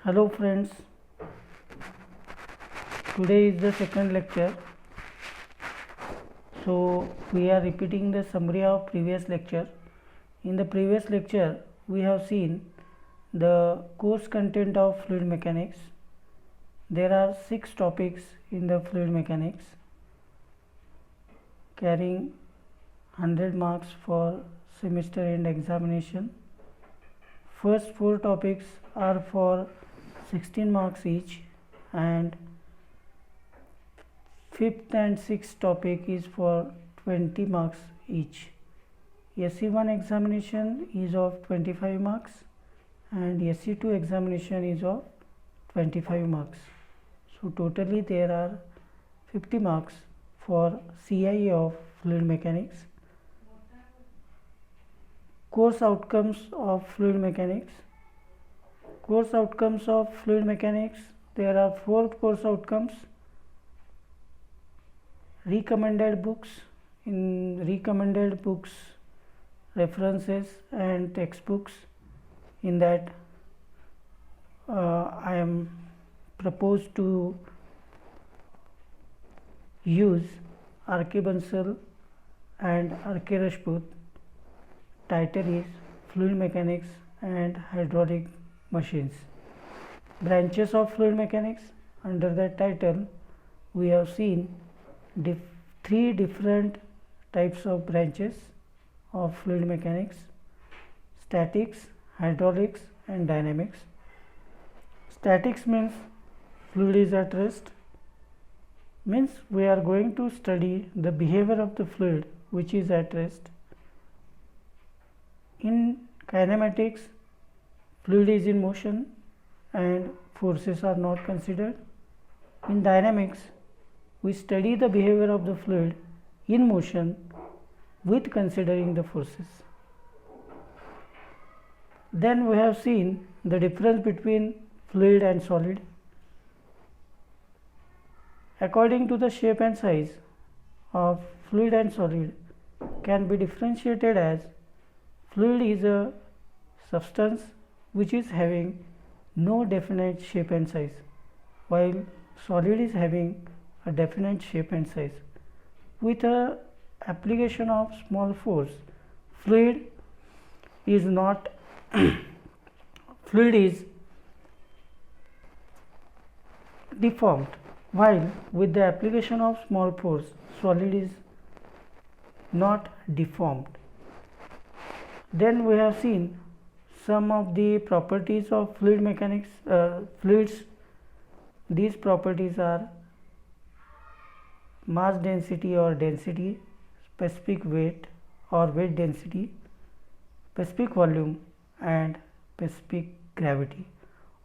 Hello friends, today is the second lecture. So we are repeating the summary of previous lecture. In the previous lecture we have seen the course content of fluid mechanics. There are 6 topics in the fluid mechanics carrying 100 marks for semester end examination. First 4 topics are for 16 marks each, and fifth and sixth topic is for 20 marks each. SE1 examination is of 25 marks and SE2 examination is of 25 marks. So totally there are 50 marks for CIE of fluid mechanics. Course outcomes of fluid mechanics. Course outcomes of fluid mechanics, there are 4 course outcomes. Recommended books. In recommended books, references and textbooks, in that I am proposed to use R.K. Bansal and R.K. Rajput. Title is Fluid Mechanics and Hydraulic Machines. Branches of fluid mechanics. Under that title we have seen 3 different types of branches of fluid mechanics: statics, hydraulics and dynamics. Statics means fluid is at rest, means we are going to study the behavior of the fluid which is at rest. In kinematics, fluid is in motion and forces are not considered. In dynamics, we study the behavior of the fluid in motion with considering the forces. Then we have seen the difference between fluid and solid. According to the shape and size of fluid and solid can be differentiated as: fluid is a substance which is having no definite shape and size, while solid is having a definite shape and size. With a application of small force, fluid is not fluid is deformed, while with the application of small force, solid is not deformed. Then we have seen some of the properties of fluid mechanics, fluids. These properties are mass density or density, specific weight or weight density, specific volume and specific gravity.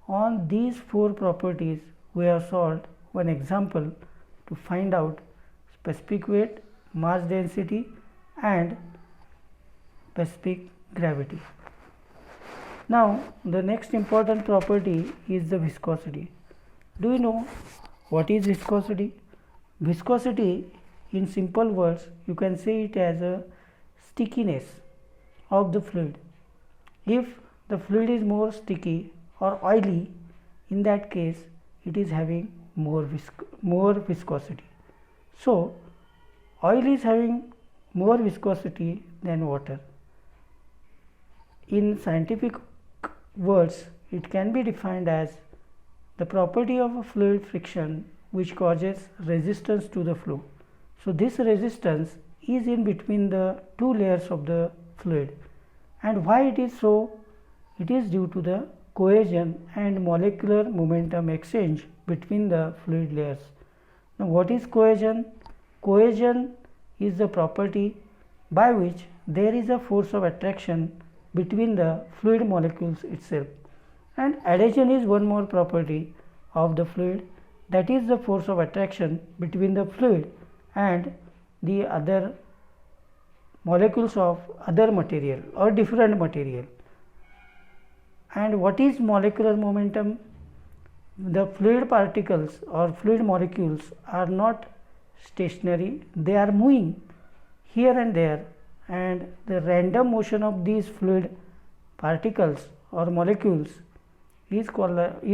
On these 4 properties we have solved one example to find out specific weight, mass density and specific gravity. Now the next important property is the viscosity. Do you know what is viscosity? Viscosity, in simple words, you can say it as a stickiness of the fluid. If the fluid is more sticky or oily, in that case it is having more viscosity. So oil is having more viscosity than water. In scientific words, it can be defined as the property of a fluid friction which causes resistance to the flow. So this resistance is in between the 2 layers of the fluid. And why it is so? It is due to the cohesion and molecular momentum exchange between the fluid layers. Now what is cohesion? Cohesion is the property by which there is a force of attraction between the fluid molecules itself. And adhesion is one more property of the fluid, that is the force of attraction between the fluid and the other molecules of other material or different material. And what is molecular momentum? The fluid particles or fluid molecules are not stationary, they are moving here and there, and the random motion of these fluid particles or molecules is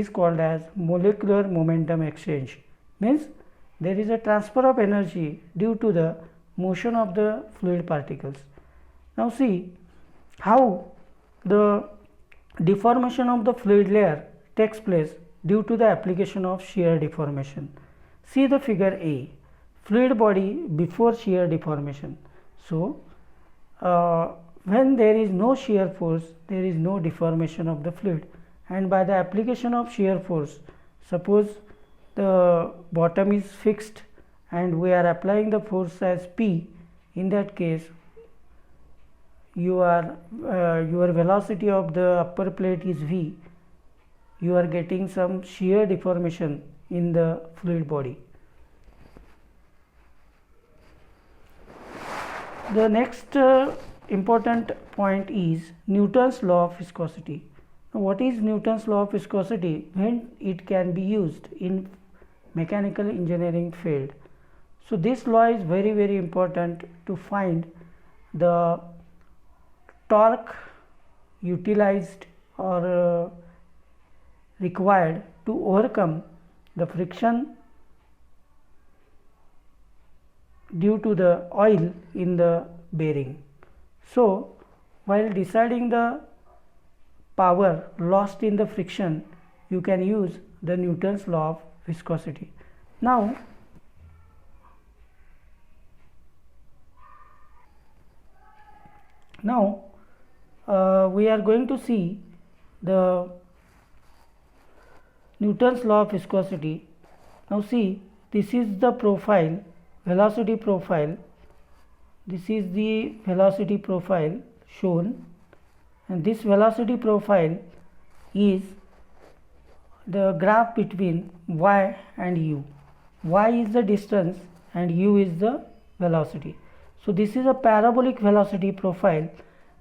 called as molecular momentum exchange. Means there is a transfer of energy due to the motion of the fluid particles. Now see how the deformation of the fluid layer takes place due to the application of shear deformation. See the figure A, fluid body before shear deformation. So when there is no shear force, there is no deformation of the fluid, and by the application of shear force, suppose the bottom is fixed and we are applying the force as P, in that case your velocity of the upper plate is V, you are getting some shear deformation in the fluid body. The next important point is Newton's law of viscosity. Now, what is Newton's law of viscosity? When it can be used in mechanical engineering field. So this law is very important to find the torque utilized or required to overcome the friction due to the oil in the bearing. So while deciding the power lost in the friction, you can use the Newton's law of viscosity. Now we are going to see the Newton's law of viscosity. Now see, this is the profile, velocity profile. This is the velocity profile shown, and this velocity profile is the graph between y and u. Y is the distance and u is the velocity. So this is a parabolic velocity profile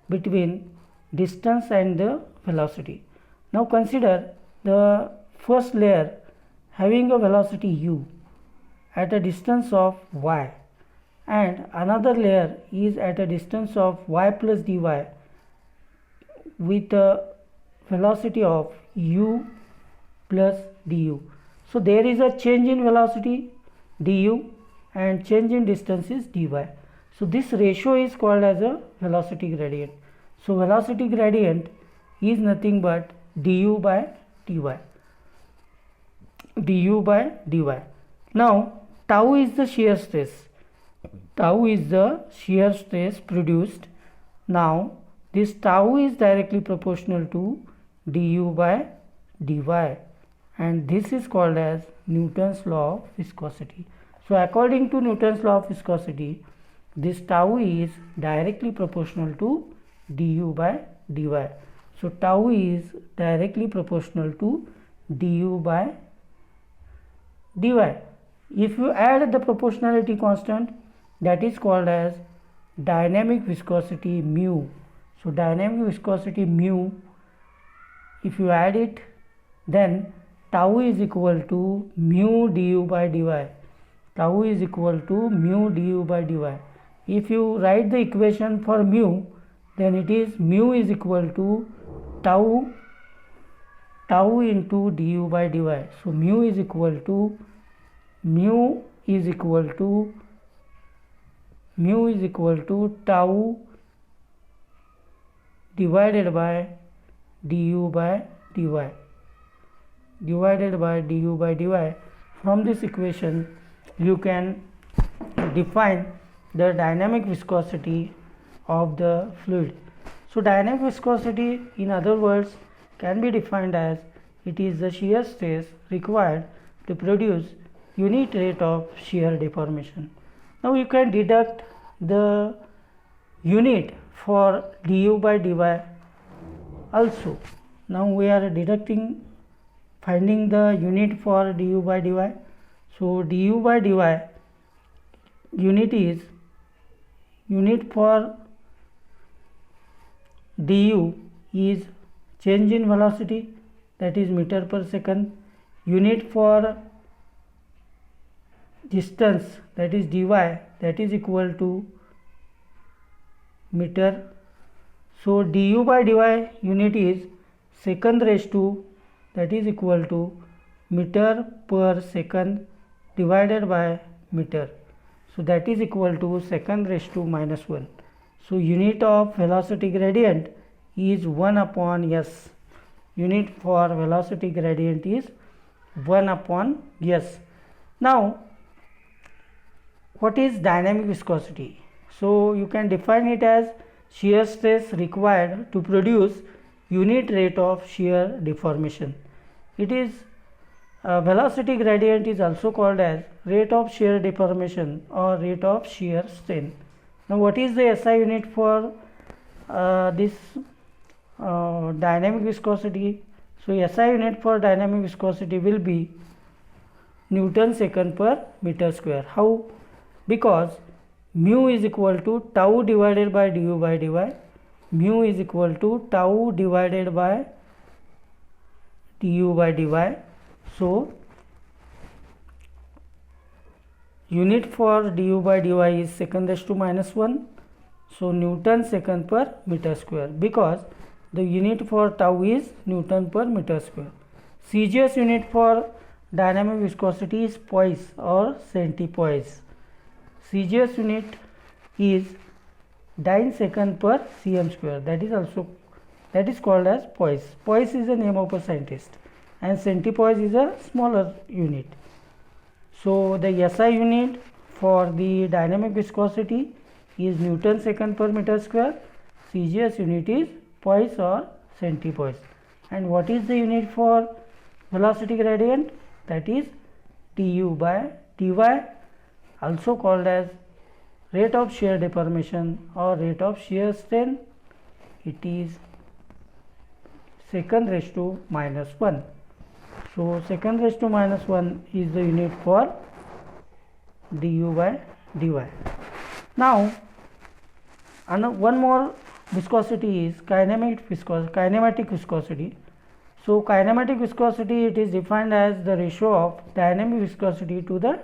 between distance and the velocity. Now consider the first layer having a velocity u at a distance of y, and another layer is at a distance of y plus dy with a velocity of u plus du. So there is a change in velocity du and change in distance is dy. So this ratio is called as a velocity gradient. So velocity gradient is nothing but du by dy. Du by dy. Now tau is the shear stress. Tau is the shear stress produced. Now this tau is directly proportional to du by dy, and this is called as Newton's law of viscosity. So according to Newton's law of viscosity, this tau is directly proportional to du by dy. So tau is directly proportional to du by dy. If you add the proportionality constant, that is called as dynamic viscosity mu. So dynamic viscosity mu, if you add it, then tau is equal to mu du by dy. Tau is equal to mu du by dy. If you write the equation for mu, then it is mu is equal to tau into du by dy. So mu is equal to tau divided by du by dy. From this equation you can define the dynamic viscosity of the fluid. So dynamic viscosity, in other words, can be defined as it is the shear stress required to produce unit rate of shear deformation. Now you can deduct the unit for du by dy also. Now we are finding the unit for du by dy. So du by dy unit for du is change in velocity, that is meter per second. Unit for distance, that is dy, that is equal to meter. So du by dy unit is second raised to that is equal to meter per second divided by meter. So that is equal to second raised to minus 1. So unit of velocity gradient is 1 upon s. Unit for velocity gradient is 1 upon s. Now what is dynamic viscosity? So you can define it as shear stress required to produce unit rate of shear deformation. It is velocity gradient is also called as rate of shear deformation or rate of shear strain. Now what is the SI unit for this dynamic viscosity? So SI unit for dynamic viscosity will be Newton second per meter square. How? Because mu is equal to tau divided by du by dy. Mu is equal to tau divided by du by dy. So unit for du by dy is second raised to minus 1. So Newton second per meter square, because the unit for tau is Newton per meter square. CGS unit for dynamic viscosity is poise or centipoise. CGS unit is dyne second per cm square. That is called as poise. Poise is the name of a scientist, and centipoise is a smaller unit. So the SI unit for the dynamic viscosity is Newton second per meter square. CGS unit is poise or centipoise. And what is the unit for velocity gradient? That is du by dy, also called as rate of shear deformation or rate of shear strain. It is second raised to minus 1. So second raised to minus 1 is the unit for du by dy. Now one more viscosity is kinematic viscosity. So kinematic viscosity, it is defined as the ratio of dynamic viscosity to the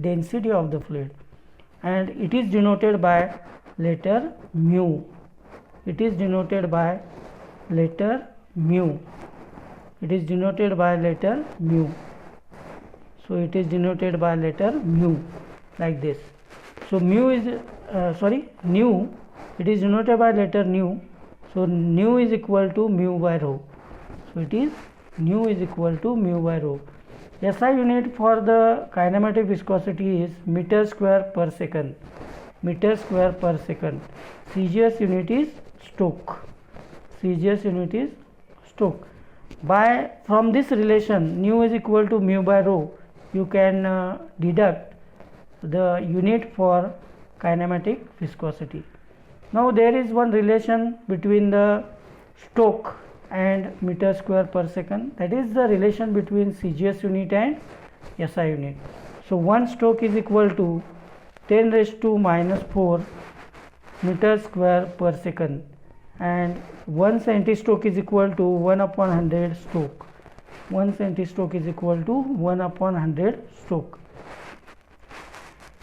density of the fluid, and it is denoted by letter mu. It is denoted by letter mu. It is denoted by letter mu. So it is denoted by letter mu like this. So mu is nu. It is denoted by letter nu. So nu is equal to mu by rho. So it is nu is equal to mu by rho. SI unit for the kinematic viscosity is meter square per second. Meter square per second. CGS unit is Stoke. CGS unit is Stoke. From this relation nu is equal to mu by rho, you can deduct the unit for kinematic viscosity. Now there is one relation between the Stoke and meter square per second, that is the relation between CGS unit and SI unit. So 1 Stoke is equal to 10 raised to minus 4 meter square per second, and 1 centistoke is equal to 1 upon 100 stoke. 1 centistoke is equal to 1 upon 100 stoke.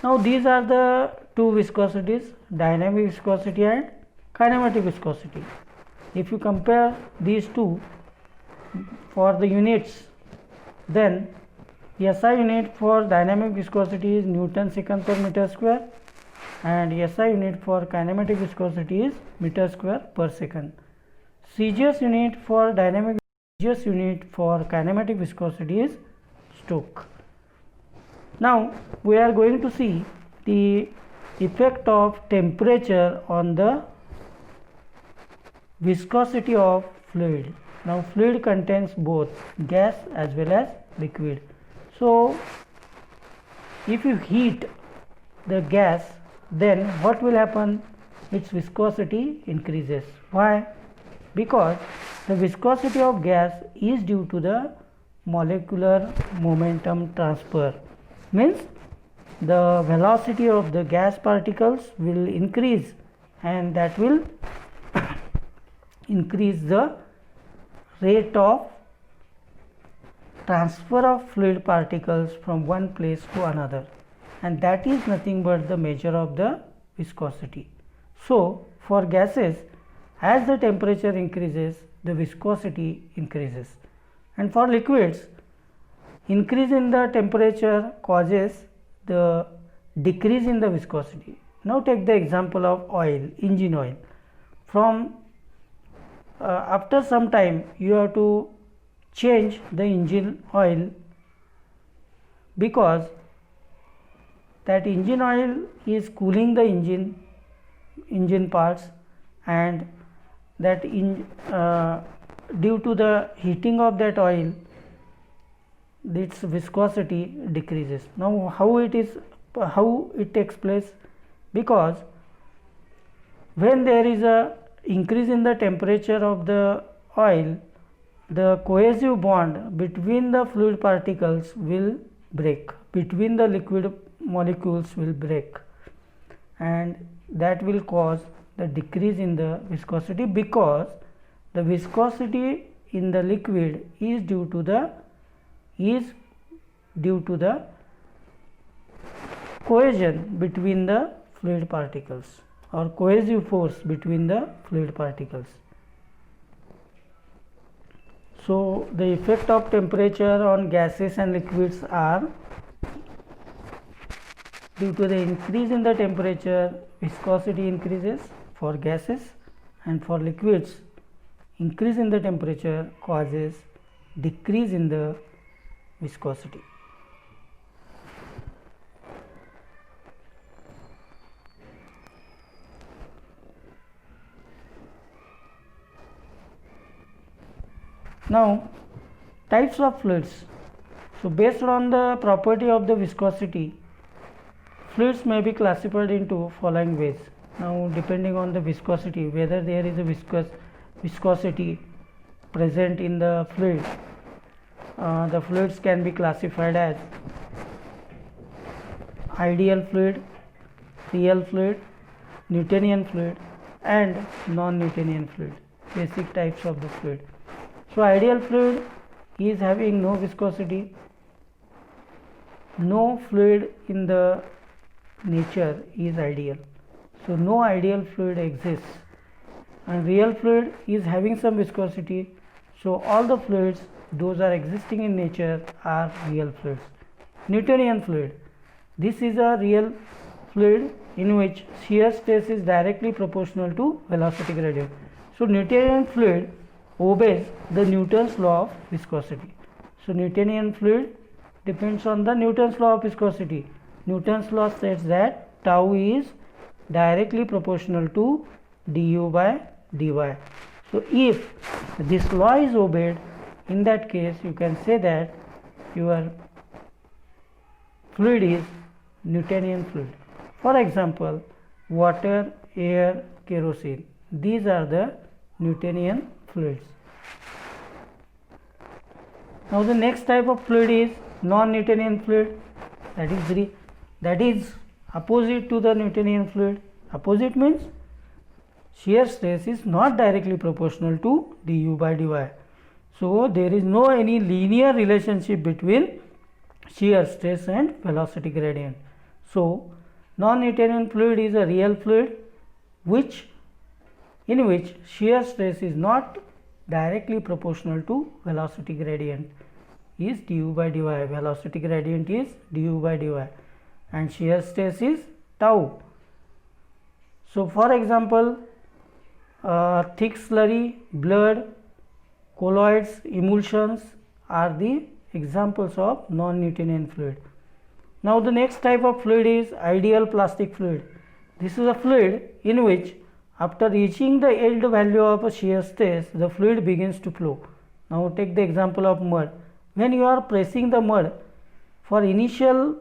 Now these are the two viscosities, dynamic viscosity and kinematic viscosity. If you compare these two for the units, then SI unit for dynamic viscosity is Newton second per meter square, and SI unit for kinematic viscosity is meter square per second. CGS unit for kinematic viscosity is Stoke. Now we are going to see the effect of temperature on the viscosity of fluid. Now fluid contains both gas as well as liquid. So if you heat the gas, then what will happen? Its viscosity increases. Why? Because the viscosity of gas is due to the molecular momentum transfer. Means the velocity of the gas particles will increase, and that will increase the rate of transfer of fluid particles from one place to another, and that is nothing but the measure of the viscosity. So for gases, as the temperature increases, the viscosity increases, And for liquids, increase in the temperature causes the decrease in the viscosity. Now take the example of oil, engine oil. From after some time you have to change the engine oil, because that engine oil is cooling the engine parts, and that due to the heating of that oil, its viscosity decreases. Now how it takes place? Because when there is a increase in the temperature of the oil, the cohesive bond between the fluid particles will break, between the liquid molecules will break, and that will cause the decrease in the viscosity, because the viscosity in the liquid is due to the cohesion between the fluid particles, or cohesive force between the fluid particles. So the effect of temperature on gases and liquids are: due to the increase in the temperature, viscosity increases for gases, and for liquids, increase in the temperature causes decrease in the viscosity. Now types of fluids. So based on the property of the viscosity, fluids may be classified into following ways. Now depending on the viscosity, whether there is a viscosity present in the fluid, the fluids can be classified as ideal fluid, real fluid, Newtonian fluid, and non-Newtonian fluid. Basic types of the fluid. So ideal fluid is having no viscosity. No fluid in the nature is ideal, so no ideal fluid exists. And real fluid is having some viscosity, so all the fluids those are existing in nature are real fluids. Newtonian fluid, this is a real fluid in which shear stress is directly proportional to velocity gradient. So Newtonian fluid obeys the Newton's law of viscosity. So Newtonian fluid depends on the Newton's law of viscosity. Newton's law says that tau is directly proportional to du by dy. So if this law is obeyed, in that case you can say that your fluid is Newtonian fluid. For example, water, air, kerosene, these are the Newtonian fluids. Now the next type of fluid is non-Newtonian fluid, that is opposite to the Newtonian fluid. Opposite means shear stress is not directly proportional to du by dy. So there is no any linear relationship between shear stress and velocity gradient. So non-Newtonian fluid is a real fluid in which shear stress is not directly proportional to velocity gradient, is du by dy. Velocity gradient is du by dy and shear stress is tau. So for example, thick slurry, blood, colloids, emulsions are the examples of non-Newtonian fluid. Now the next type of fluid is ideal plastic fluid. This is a fluid in which after reaching the yield value of a shear stress, the fluid begins to flow. Now take the example of mud. When you are pressing the mud for initial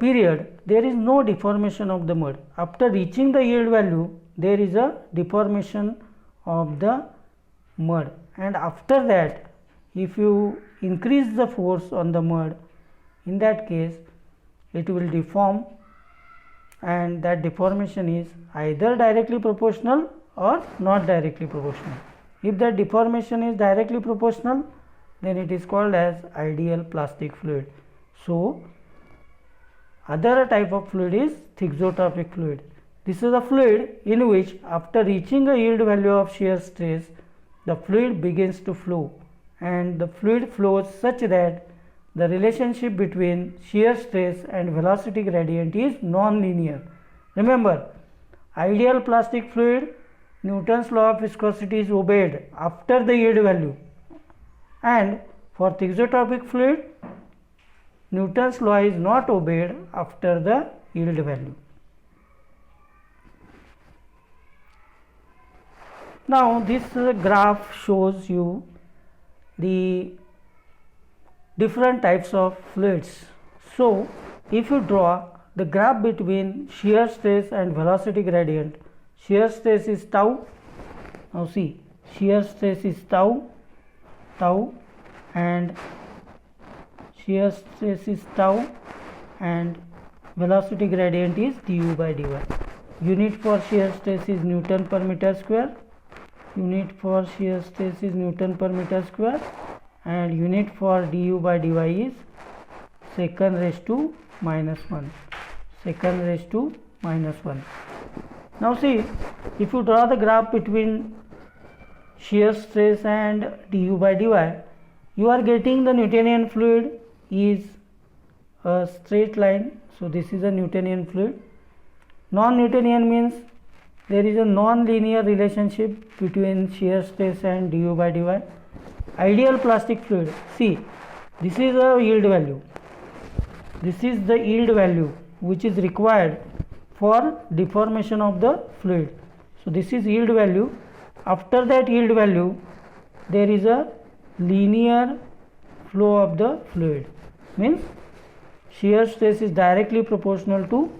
period, there is no deformation of the mud. After reaching the yield value, there is a deformation of the mud, and after that if you increase the force on the mud, in that case it will deform, and that deformation is either directly proportional or not directly proportional. If that deformation is directly proportional, then it is called as ideal plastic fluid. So other type of fluid is thixotropic fluid. This is a fluid in which after reaching a yield value of shear stress, the fluid begins to flow, and the fluid flows such that the relationship between shear stress and velocity gradient is non-linear. Remember, ideal plastic fluid, Newton's law of viscosity is obeyed after the yield value, and for thixotropic fluid, Newton's law is not obeyed after the yield value. Now this graph shows you the different types of fluids. So if you draw the graph between shear stress and velocity gradient, shear stress is tau. Now see, shear stress is tau, and shear stress is tau, and velocity gradient is du by dy. Unit for shear stress is Newton per meter square. Unit for shear stress is Newton per meter square, and unit for du by dy is secant raised to minus 1. Secant raised to minus 1. Now see, if you draw the graph between shear stress and du by dy, you are getting the Newtonian fluid is a straight line. So this is a Newtonian fluid. Non-Newtonian means there is a non-linear relationship between shear stress and du by dy. Ideal plastic fluid, see, this is a yield value. This is the yield value which is required for deformation of the fluid. So this is yield value. After that yield value, there is a linear flow of the fluid, means shear stress is directly proportional to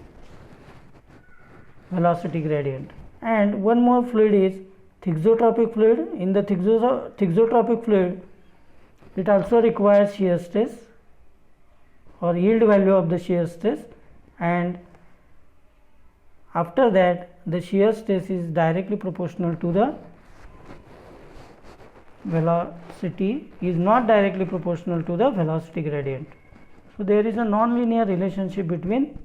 velocity gradient. And one more fluid is thixotropic fluid. In the thixotropic fluid, it also requires shear stress or yield value of the shear stress, and after that the shear stress is directly proportional to the velocity, is not directly proportional to the velocity gradient. So there is a non-linear relationship between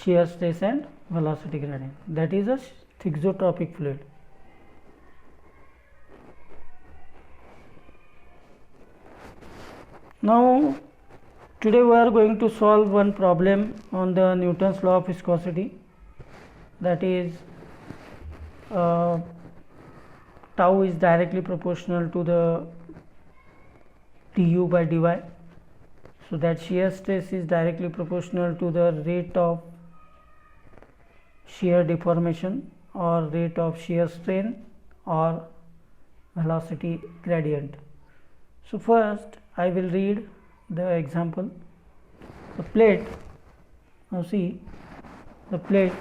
shear stress and velocity gradient. That is a thixotropic fluid. Now today we are going to solve one problem on the Newton's law of viscosity, that is tau is directly proportional to the du by dy, so that shear stress is directly proportional to the rate of shear deformation or rate of shear strain or velocity gradient. So first I will read the example. The plate, now see, the plate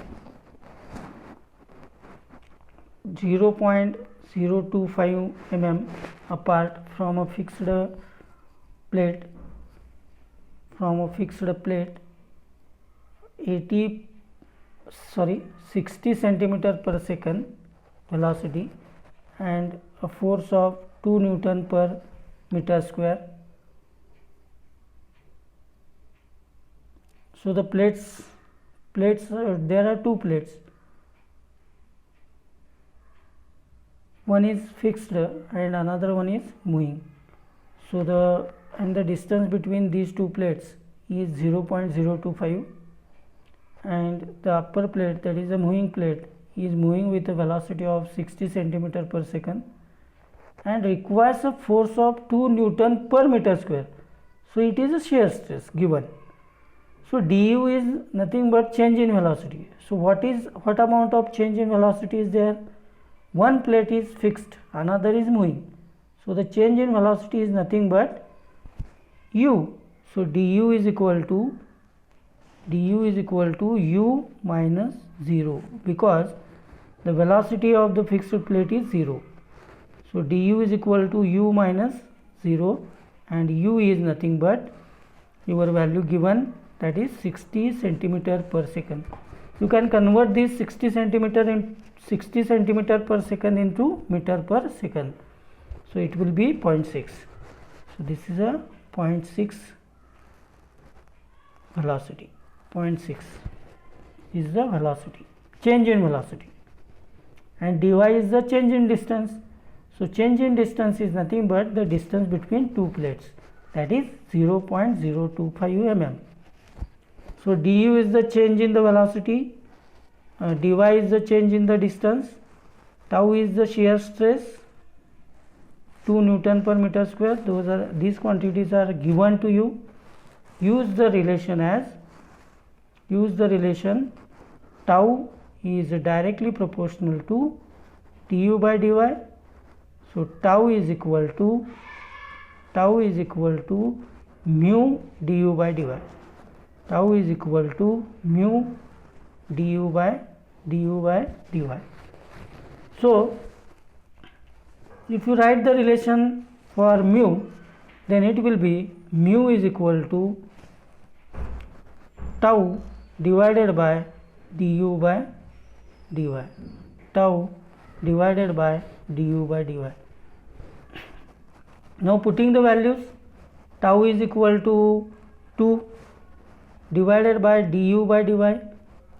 0.025 mm apart from a fixed plate, 60 centimeter per second velocity and a force of 2 Newton per meter square. So the plates there are two plates, one is fixed and another one is moving. So the distance between these two plates is 0.025, and the upper plate, that is a moving plate, is moving with a velocity of 60 centimeter per second and requires a force of 2 Newton per meter square. So it is a shear stress given. So du is nothing but change in velocity. So what amount of change in velocity is there? One plate is fixed, another is moving. So the change in velocity is nothing but u. So du is equal to u minus 0, because the velocity of the fixed plate is 0. So du is equal to u minus 0, and u is nothing but your value given, that is 60 centimeter per second. You can convert this 60 centimeter per second into meter per second. So it will be 0.6. So this is a 0.6 velocity. 0.6 is the velocity, change in velocity, and dy is the change in distance. So change in distance is nothing but the distance between two plates, that is 0.025 mm. So du is the change in the velocity, dy is the change in the distance, tau is the shear stress, 2 Newton per meter square. These quantities are given to you. Use the relation tau is directly proportional to du by dy. So tau is equal to mu du by dy. Tau is equal to mu du by dy. So if you write the relation for mu, then it will be mu is equal to tau divided by du by dy. Tau divided by du by dy. Now putting the values, tau is equal to 2 divided by du by dy.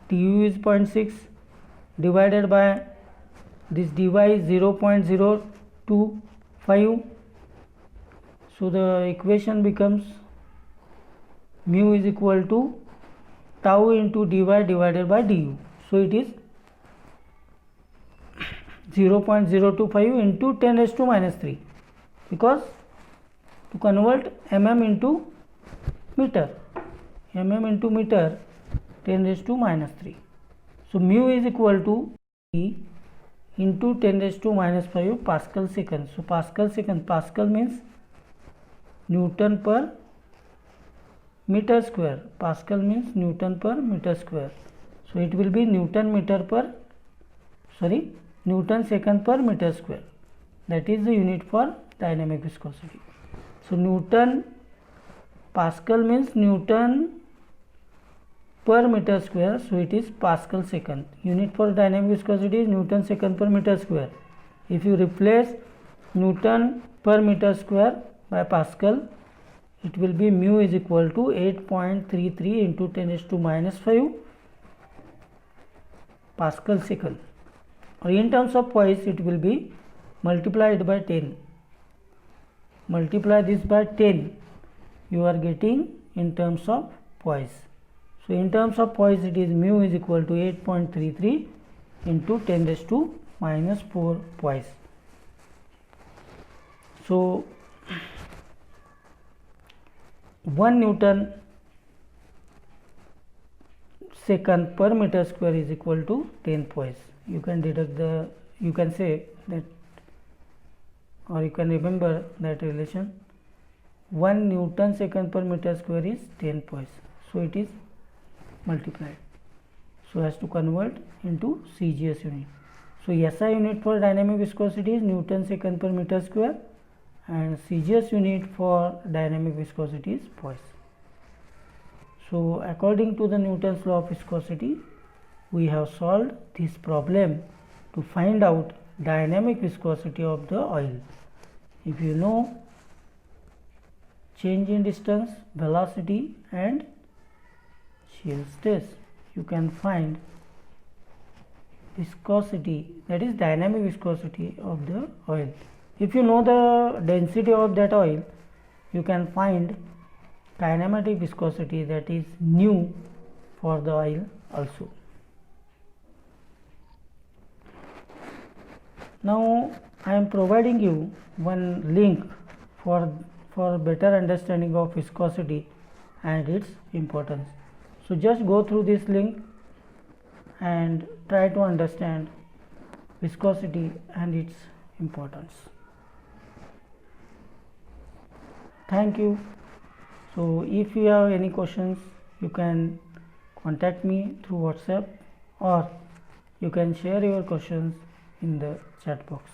Du is 0.6 divided by this dy is 0.025. So the equation becomes mu is equal to tau into dy divided by du. So it is 0.025 into 10 raised to minus 3, because to convert mm into meter, 10 raised to minus 3. So mu is equal to E into 10 raised to minus 5 Pascal second. So Pascal means Newton per meter square. Pascal means Newton per meter square. So it will be Newton second per meter square. That is the unit for dynamic viscosity. So Pascal means Newton per meter square. So it is Pascal second. Unit for dynamic viscosity is Newton second per meter square. If you replace Newton per meter square by Pascal, it will be mu is equal to 8.33 into 10 raised to minus 5 Pascal second. Or in terms of poise, it will be multiplied by 10. Multiply this by 10, you are getting in terms of poise. So in terms of poise, it is mu is equal to 8.33 into 10 raised to minus 4 poise. So 1 Newton second per meter square is equal to 10 poise. You can say that, or you can remember that relation. 1 Newton second per meter square is 10 poise. So it is multiplied. So as to convert into CGS unit. So SI unit for dynamic viscosity is Newton second per meter square, and CGS unit for dynamic viscosity is poise. So according to the Newton's law of viscosity, we have solved this problem to find out dynamic viscosity of the oil. If you know change in distance, velocity and shear stress, you can find viscosity, that is dynamic viscosity of the oil. If you know the density of that oil, you can find kinematic viscosity, that is nu for the oil also. Now I am providing you one link for better understanding of viscosity and its importance. So just go through this link and try to understand viscosity and its importance. Thank you. So if you have any questions, you can contact me through WhatsApp, or you can share your questions in the chat box.